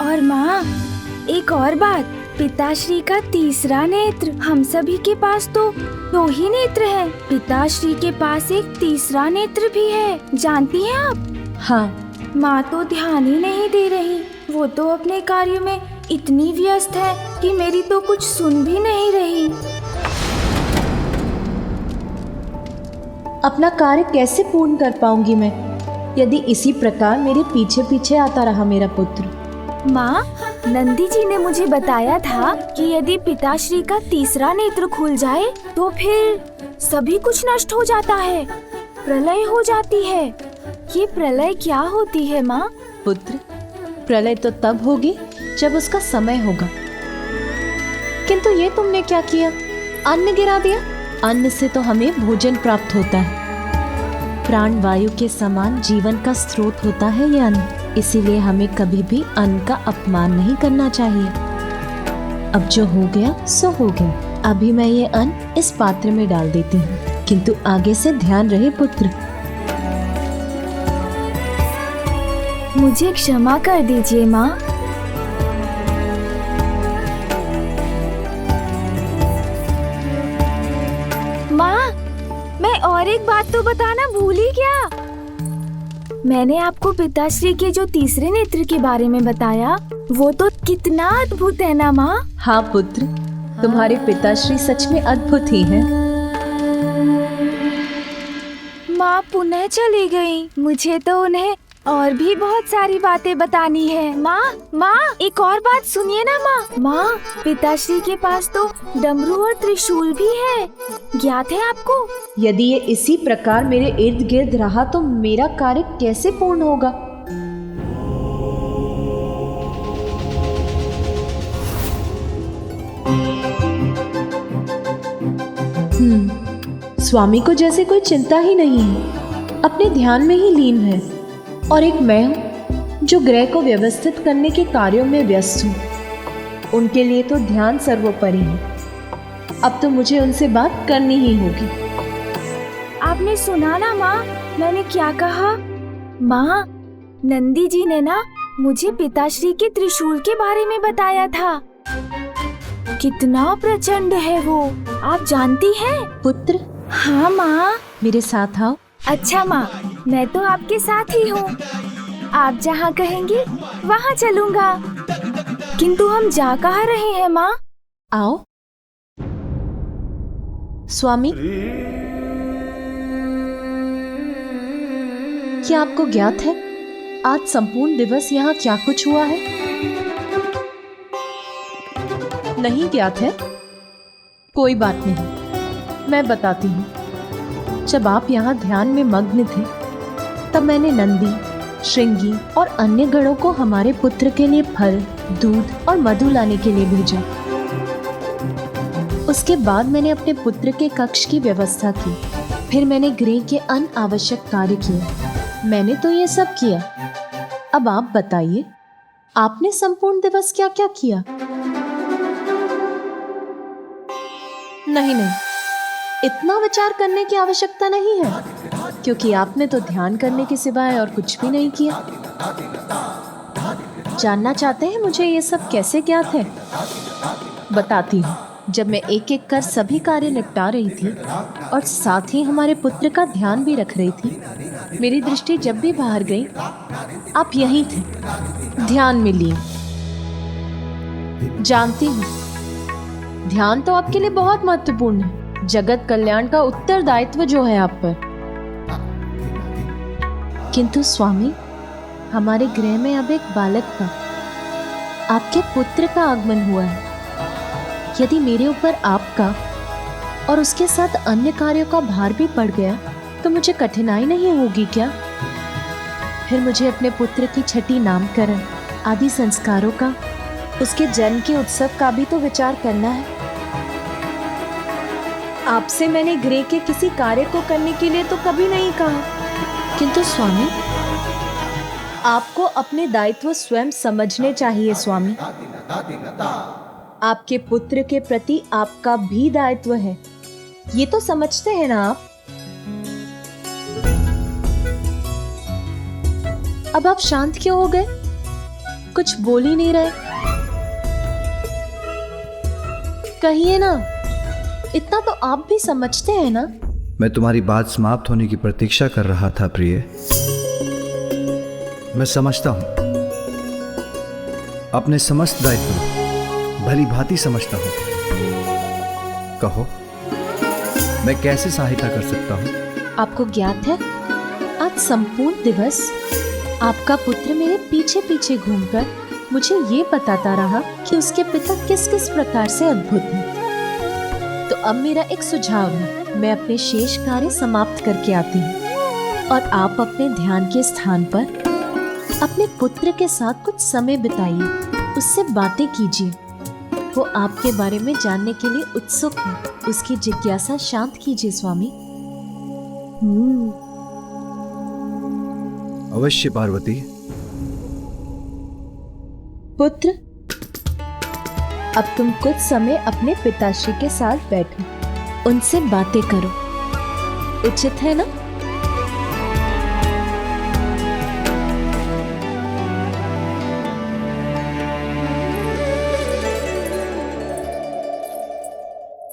और माँ, एक और बात, पिताश्री का तीसरा नेत्र। हम सभी के पास तो 2 ही नेत्र हैं। पिताश्री के पास एक तीसरा नेत्र भी है, जानती हैं आप? हाँ। माँ तो ध्यान ही नहीं दे रही। वो तो अपने कार्य में इतनी व्यस्त है कि मेरी तो कुछ सुन भी नहीं रही। अपना कार्य कैसे पूर्ण कर पाऊंगी मैं यदि इसी प्रकार मेरे पीछे पीछे आता रहा मेरा पुत्र? माँ, नंदी जी ने मुझे बताया था कि यदि पिताश्री का तीसरा नेत्र खुल जाए तो फिर सभी कुछ नष्ट हो जाता है, प्रलय हो जाती है। ये प्रलय क्या होती है माँ? पुत्र, प्रलय तो तब होगी जब उसका समय होगा। किंतु ये तुमने क्या किया? अन्न गिरा दिया। अन्न से तो हमें भोजन प्राप्त होता है। प्राण वायु के समान जीवन का स्रोत होता है ये अन्न। इसीलिए हमें कभी भी अन्न का अपमान नहीं करना चाहिए। अब जो हो गया सो हो गया। अभी मैं ये अन्न इस पात्र में डाल देती हूँ, किंतु आगे से ध्यान रहे पुत्र। मुझे क्षमा कर दीजिए माँ। माँ, मैं और एक बात तो बताना भूल ही गया। मैंने आपको पिताश्री के जो तीसरे नेत्र के बारे में बताया, वो तो कितना अद्भुत है ना माँ? हाँ पुत्र, तुम्हारे पिताश्री सच में अद्भुत ही हैं। माँ पुनः चली गई। मुझे तो उन्हें और भी बहुत सारी बातें बतानी है। माँ, एक और बात सुनिए ना माँ। माँ, पिताश्री के पास तो डमरू और त्रिशूल भी है, ज्ञात है आपको? यदि ये इसी प्रकार मेरे इर्द गिर्द रहा तो मेरा कार्य कैसे पूर्ण होगा? स्वामी को जैसे कोई चिंता ही नहीं है, अपने ध्यान में ही लीन है। और एक मैं हूँ जो ग्रह को व्यवस्थित करने के कार्यों में व्यस्त हूँ। उनके लिए तो ध्यान सर्वोपरि है। अब तो मुझे उनसे बात करनी ही होगी। आपने सुना ना माँ, मैंने क्या कहा? माँ, नंदी जी ने ना मुझे पिताश्री के त्रिशूल के बारे में बताया था। कितना प्रचंड है वो, आप जानती हैं? पुत्र। हाँ माँ। मेरे साथ आओ। अच्छा माँ, मैं तो आपके साथ ही हूँ। आप जहाँ कहेंगी वहाँ चलूँगा। किंतु हम जा कहाँ रहे हैं माँ? आओ। स्वामी, क्या आपको ज्ञात है आज संपूर्ण दिवस यहाँ क्या कुछ हुआ है? नहीं ज्ञात है? कोई बात नहीं, मैं बताती हूँ। जब आप यहाँ ध्यान में मग्न थे, तब मैंने नंदी, श्रृंगी और अन्य गणों को हमारे पुत्र के लिए फल, दूध और मधु लाने के लिए भेजा। उसके बाद मैंने अपने पुत्र के कक्ष की व्यवस्था की। फिर मैंने गृह के अन्य आवश्यक कार्य किए। मैंने तो ये सब किया। अब आप बताइए, आपने संपूर्ण दिवस क्या क्या किया? नहीं, इतना विचार करने की आवश्यकता नहीं है, क्योंकि आपने तो ध्यान करने के सिवाय और कुछ भी नहीं किया। जानना चाहते हैं मुझे ये सब कैसे ज्ञात है? बताती हूँ। जब मैं एक एक कर सभी कार्य निपटा रही थी और साथ ही हमारे पुत्र का ध्यान भी रख रही थी, मेरी दृष्टि जब भी बाहर गई, आप यहीं थे, ध्यान में लीन। जानती हूँ, ध्यान तो आपके लिए बहुत महत्वपूर्ण है। जगत कल्याण का उत्तरदायित्व जो है आप पर। किंतु स्वामी, हमारे गृह में अब एक बालक का, आपके पुत्र का आगमन हुआ है। यदि मेरे ऊपर आपका और उसके साथ अन्य कार्यों का भार भी पड़ गया तो मुझे कठिनाई नहीं होगी क्या? फिर मुझे अपने पुत्र की छठी नामकरण आदि संस्कारों का, उसके जन्म के उत्सव का भी तो विचार करना है। आपसे मैंने गृह के किसी कार्य को करने के लिए तो कभी नहीं कहा। किंतु स्वामी, आपको अपने दायित्व स्वयं समझने चाहिए। स्वामी, आपके पुत्र के प्रति आपका भी दायित्व है, ये तो समझते हैं ना आप? अब आप शांत क्यों हो गए? कुछ बोल ही नहीं रहे। कहिए ना, इतना तो आप भी समझते हैं ना? मैं तुम्हारी बात समाप्त होने की प्रतीक्षा कर रहा था प्रिय। मैं समझता हूं, अपने समस्त दायित्व भली भांति समझता हूं। कहो, मैं कैसे सहायता कर सकता हूं? आपको ज्ञात है, आज संपूर्ण दिवस आपका पुत्र मेरे पीछे पीछे घूमकर मुझे ये बताता रहा कि उसके पिता किस किस प्रकार से अद्भुत हैं। तो अब मेरा एक सुझाव है, मैं अपने शेष कार्य समाप्त करके आती हूँ और आप अपने ध्यान के स्थान पर अपने पुत्र के साथ कुछ समय बिताइए, उससे बातें कीजिए। वो आपके बारे में जानने के लिए उत्सुक है, उसकी जिज्ञासा शांत कीजिए स्वामी। अवश्य पार्वती। पुत्र, अब तुम कुछ समय अपने पिताश्री के साथ बैठो, उनसे बातें करो, उचित है ना?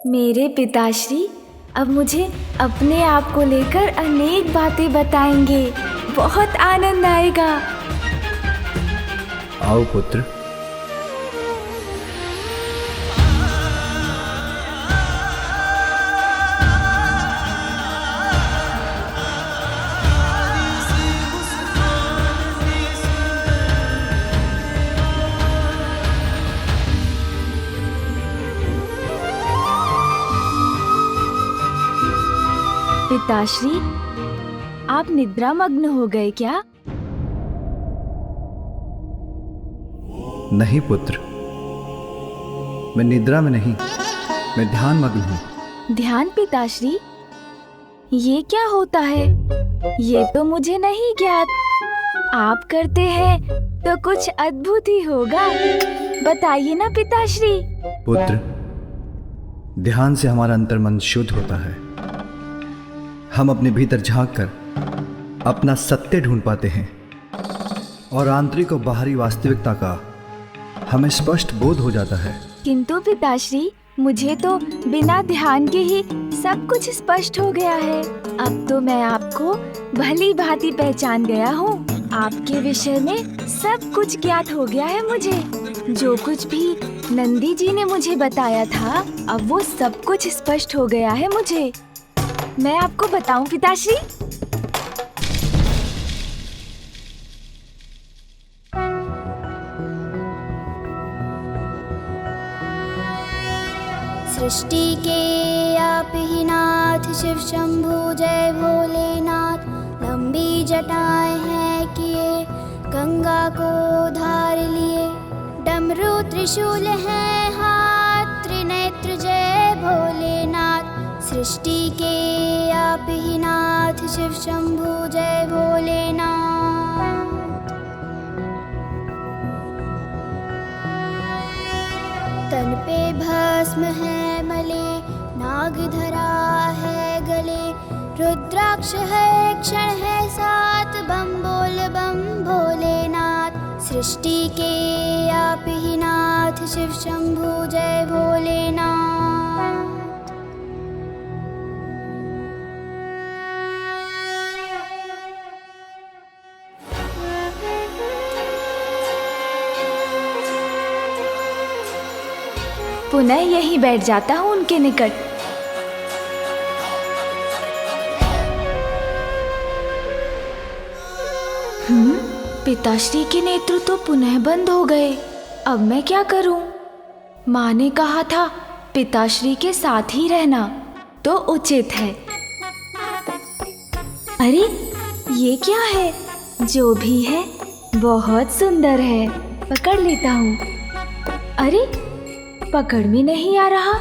मेरे पिताश्री अब मुझे अपने आप को लेकर अनेक बातें बताएंगे, बहुत आनंद आएगा। आओ पुत्र। पिताश्री, आप निद्रामग्न हो गए क्या? नहीं पुत्र, मैं निद्रा में नहीं, मैं ध्यान मग्न हूँ। ध्यान पिताश्री, ये क्या होता है? ये तो मुझे नहीं ज्ञात। आप करते हैं तो कुछ अद्भुत ही होगा, बताइए ना पिताश्री। पुत्र, ध्यान से हमारा अंतर्मन शुद्ध होता है। हम अपने भीतर झांक कर अपना सत्य ढूंढ पाते हैं और आंतरिक और बाहरी वास्तविकता का हमें स्पष्ट बोध हो जाता है। किंतु पिताश्री, मुझे तो बिना ध्यान के ही सब कुछ स्पष्ट हो गया है। अब तो मैं आपको भली भांति पहचान गया हूँ। आपके विषय में सब कुछ ज्ञात हो गया है मुझे। जो कुछ भी नंदी जी ने मुझे बताया था, अब वो सब कुछ स्पष्ट हो गया है मुझे। मैं आपको बताऊं पिताश्री? सृष्टि के आप ही नाथ, शिव शंभु जय भोलेनाथ। लंबी जटाएं हैं किए, गंगा को धार लिए। डमरू त्रिशूल है हाथ, त्रिनेत्र जय भोलेनाथ। सृष्टि के आप ही नाथ, शिव शंभु जय भोलेनाथ। तन पे भस्म है मले, नाग धरा है गले। रुद्राक्ष है क्षण है साथ, बम बोल बम भोलेनाथ। सृष्टि के आप ही नाथ, शिव शंभु जय भोलेनाथ। पुनः यहीं बैठ जाता हूँ उनके निकट। पिताश्री के नेत्र तो पुनः बंद हो गए। अब मैं क्या करूं? माँ ने कहा था पिताश्री के साथ ही रहना तो उचित है। अरे ये क्या है? जो भी है बहुत सुंदर है, पकड़ लेता हूँ। अरे पकड़ में नहीं आ रहा।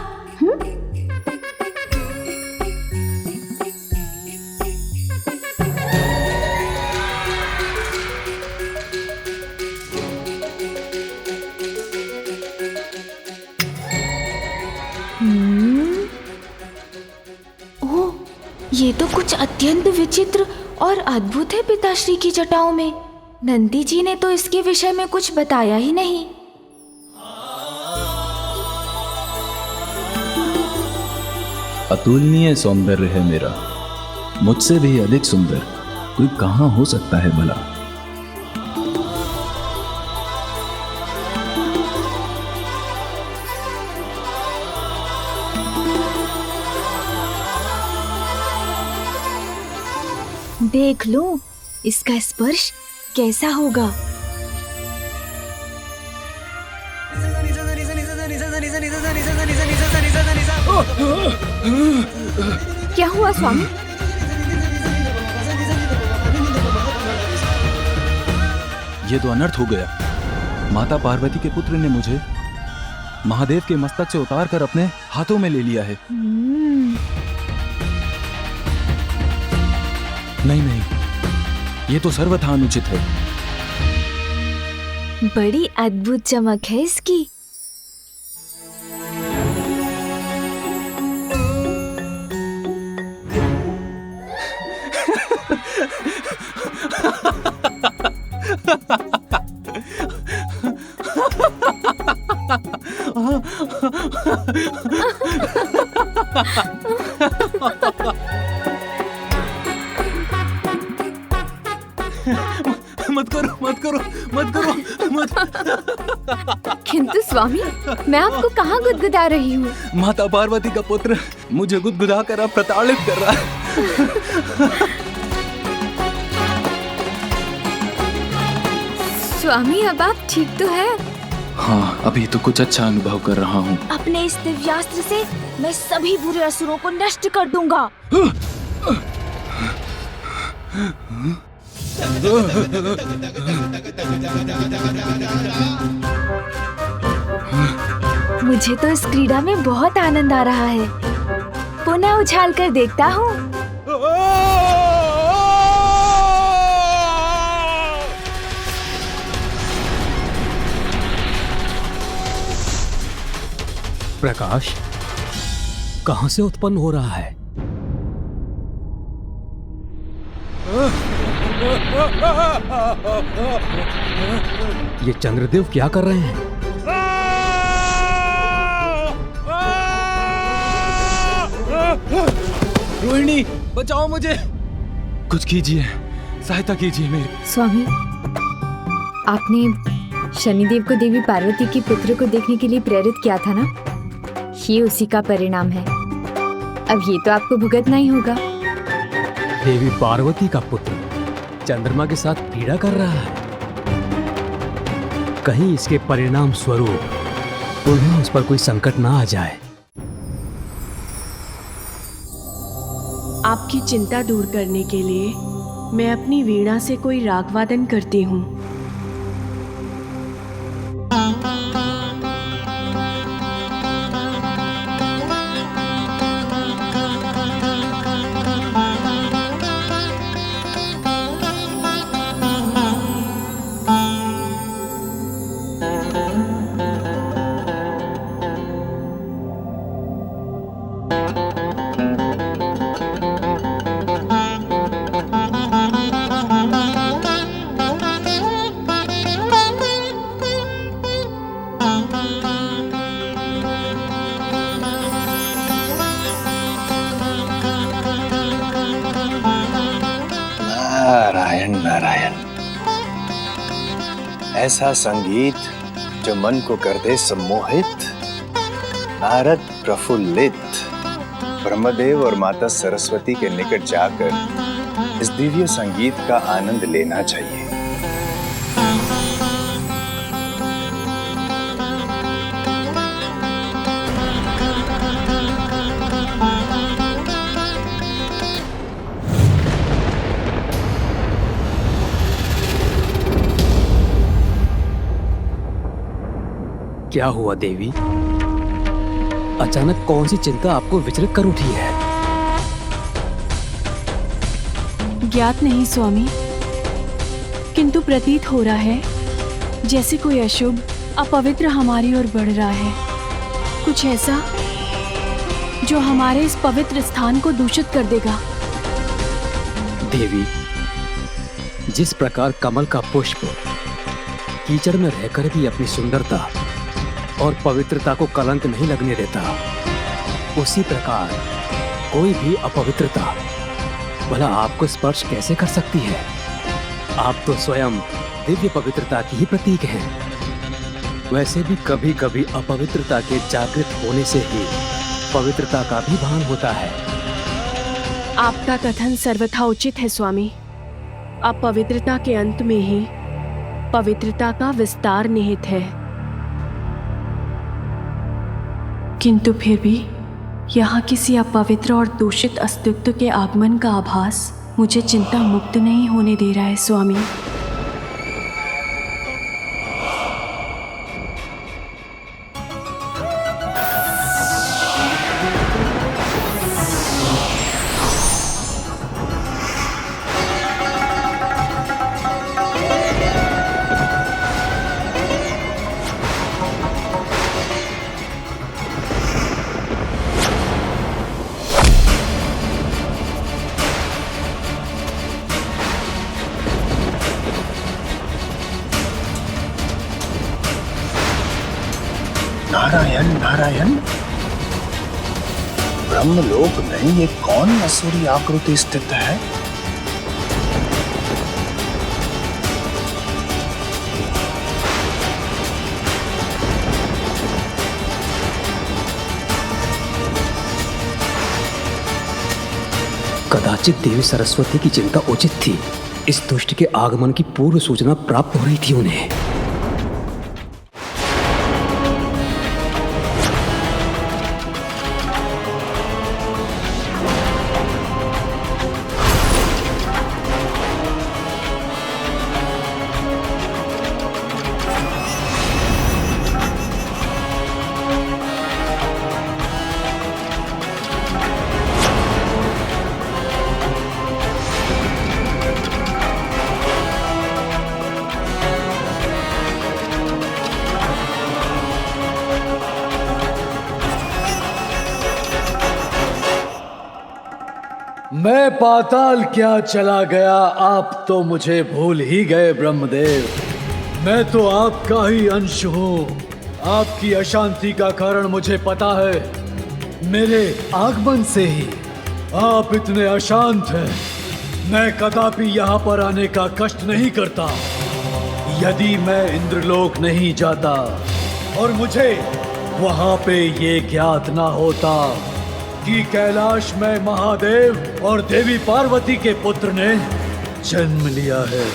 ओह, ये तो कुछ अत्यंत विचित्र और अद्भुत है पिताश्री की जटाओं में। नंदी जी ने तो इसके विषय में कुछ बताया ही नहीं। अतुलनीय सौंदर्य है मेरा, मुझसे भी अधिक सुंदर कोई कहाँ हो सकता है भला। देख लो इसका स्पर्श कैसा होगा। क्या हुआ स्वामी? ये तो अनर्थ हो गया। माता पार्वती के पुत्र ने मुझे महादेव के मस्तक से उतार कर अपने हाथों में ले लिया है। नहीं नहीं, ये तो सर्वथा अनुचित है। बड़ी अद्भुत चमक है इसकी। मत करो मत करो मत करो मत। किंतु स्वामी, मैं आपको कहाँ गुदगुदा रही हूँ? माता पार्वती का पुत्र मुझे गुदगुदा कर अब प्रताड़ित कर रहा है। स्वामी, अब आप ठीक तो है? हाँ, अभी तो कुछ अच्छा अनुभव कर रहा हूँ। अपने इस दिव्यास्त्र से मैं सभी बुरे असुरों को नष्ट कर दूंगा। मुझे तो इस क्रीड़ा में बहुत आनंद आ रहा है। पुनः उछाल कर देखता हूँ। प्रकाश कहां से उत्पन्न हो रहा है? ये चंद्रदेव क्या कर रहे हैं? रोहिणी, बचाओ मुझे, कुछ कीजिए, सहायता कीजिए मेरी। स्वामी, आपने शनिदेव को देवी पार्वती के पुत्र को देखने के लिए प्रेरित किया था ना? ये उसी का परिणाम है। अब ये तो आपको भुगतना ही होगा। देवी पार्वती का पुत्र चंद्रमा के साथ पीड़ा कर रहा है। कहीं इसके परिणाम स्वरूप पुनः उस पर कोई संकट ना आ जाए। आपकी चिंता दूर करने के लिए मैं अपनी वीणा से कोई राग वादन करती हूँ। नारायण नारायण। ऐसा संगीत जो मन को कर दे सम्मोहित। नारद प्रफुल्लित ब्रह्मदेव और माता सरस्वती के निकट जाकर इस दिव्य संगीत का आनंद लेना चाहिए। क्या हुआ देवी? अचानक कौन सी चिंता आपको विचलित कर उठी है? ज्ञात नहीं स्वामी, किंतु प्रतीत हो रहा है जैसे कोई अशुभ अपवित्र हमारी ओर बढ़ रहा है। कुछ ऐसा जो हमारे इस पवित्र स्थान को दूषित कर देगा। देवी, जिस प्रकार कमल का पुष्प कीचड़ में रहकर भी अपनी सुंदरता और पवित्रता को कलंक नहीं लगने देता, उसी प्रकार कोई भी अपवित्रता भला आपको स्पर्श कैसे कर सकती है? आप तो स्वयं दिव्य पवित्रता की ही प्रतीक हैं। वैसे भी कभी कभी अपवित्रता के जागृत होने से ही पवित्रता का भी भान होता है। आपका कथन सर्वथा उचित है स्वामी। अपवित्रता के अंत में ही पवित्रता का विस्तार निहित है। किंतु फिर भी यहाँ किसी अपवित्र और दूषित अस्तित्व के आगमन का आभास मुझे चिंता मुक्त नहीं होने दे रहा है स्वामी। नारायण नारायण, ब्रह्मलोक में ये कौन असुरी आकृति स्थित है? कदाचित देवी सरस्वती की चिंता उचित थी। इस दुष्ट के आगमन की पूर्व सूचना प्राप्त हो रही थी उन्हें। मैं पाताल क्या चला गया, आप तो मुझे भूल ही गए ब्रह्मदेव। मैं तो आपका ही अंश हूँ। आपकी अशांति का कारण मुझे पता है। मेरे आगमन से ही आप इतने अशांत हैं। मैं कदापि यहाँ पर आने का कष्ट नहीं करता यदि मैं इंद्रलोक नहीं जाता और मुझे वहाँ पे ये ज्ञात ना होता कि कैलाश में महादेव और देवी पार्वती के पुत्र ने जन्म लिया है।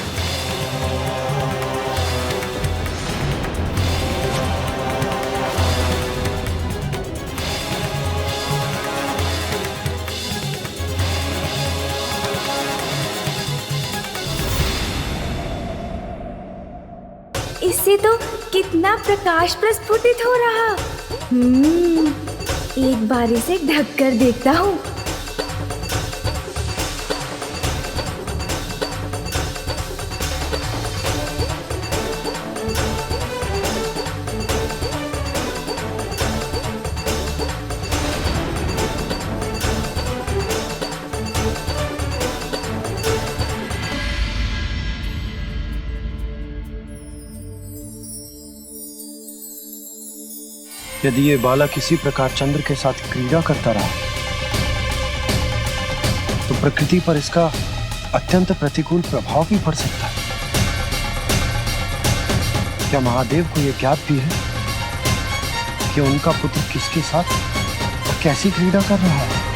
इससे तो कितना प्रकाश प्रस्फुटित हो रहा। एक बार इसे ढक कर देखता हूँ। यदि ये बालक किसी प्रकार चंद्र के साथ क्रीड़ा करता रहा तो प्रकृति पर इसका अत्यंत प्रतिकूल प्रभाव भी पड़ सकता है। क्या महादेव को यह ज्ञात भी है कि उनका पुत्र किसके साथ और कैसी क्रीड़ा कर रहा है?